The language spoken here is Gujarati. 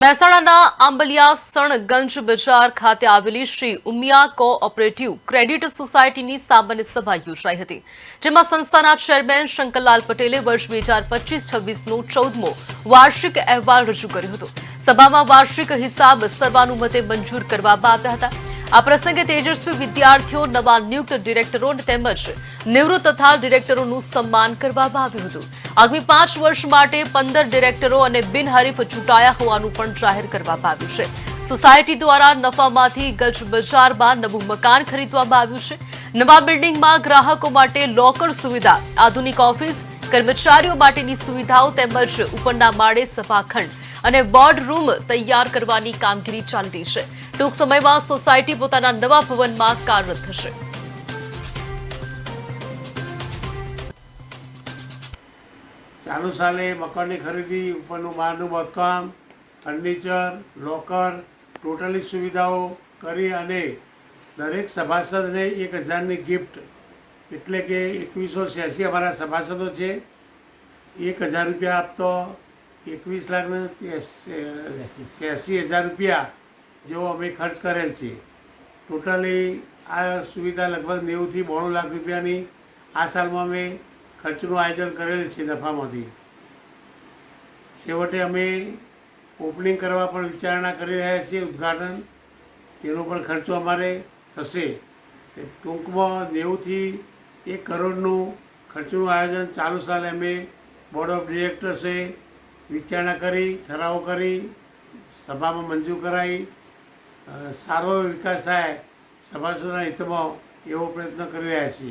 મહેસાણાના આંબલિયાસણગંજ બજાર ખાતે આવેલી શ્રી ઉમિયા કોઓપરેટિવ ક્રેડિટ સોસાયટીની સામાન્ય સભા યોજાઈ હતી, જેમાં સંસ્થાના ચેરમેન શંકરલાલ પટેલે વર્ષ 2025-26નો 14મો વાર્ષિક અહેવાલ રજૂ કર્યો હતો। સભામાં વાર્ષિક હિસાબ સર્વાનુમતે મંજૂર કરવામાં આવ્યા હતા। આ પ્રસંગે તેજસ્વી વિદ્યાર્થીઓ, નવા નિયુક્ત ડિરેક્ટરો તેમજ નિવૃત્ત તથા ડિરેક્ટરોનું સન્માન કરવામાં આવ્યું હતું। આગામી 5 વર્ષ માટે 15 ડિરેક્ટરો અને બિનહરીફ ચૂંટાયા હોવાનું પણ જાહેર કરવામાં આવ્યું છે। સોસાયટી દ્વારા નફામાંથી ગજ બજારમાં નવું મકાન ખરીદવામાં આવ્યું છે। નવા બિલ્ડિંગમાં ગ્રાહકો માટે લોકર સુવિધા, આધુનિક ઓફિસ, કર્મચારીઓ માટેની સુવિધાઓ તેમજ ઉપરના માળે સભાખંડ અને બોર્ડ રૂમ તૈયાર કરવાની કામગીરી ચાલી રહી છે। ટૂંક સમયમાં સોસાયટી પોતાના નવા ભવનમાં કાર્યરત થશે। ચાલુ સાલે મકાનની ખરીદી, ઉપરનું બહારનું બાંધકામ, ફર્નિચર, લોકર, ટોટલી સુવિધાઓ કરી અને દરેક સભાસદને 1000ની ગિફ્ટ, એટલે કે 2186 અમારા સભાસદો છે। 1000 રૂપિયા આપતો 21,86,000 રૂપિયા જેવો અમે ખર્ચ કરેલ છે। ટોટલી આ સુવિધા લગભગ 90થી 92 લાખ રૂપિયાની આ સાલમાં અમે ખર્ચનું આયોજન કરેલ છે નફામાંથી। છેવટે અમે ઓપનિંગ કરવા પણ વિચારણા કરી રહ્યા છીએ, ઉદ્ઘાટન, તેનો પણ ખર્ચો અમારે થશે। ટૂંકમાં 90થી 1 કરોડનું ખર્ચનું આયોજન ચાલુ સાલે અમે બોર્ડ ઓફ ડિરેક્ટર્સે વિચારણા કરી, ઠરાવો કરી, સભામાં મંજૂર કરાવી, સારો વિકાસ થાય સભાસદોના હિતમાં એવો પ્રયત્ન કરી રહ્યા છીએ।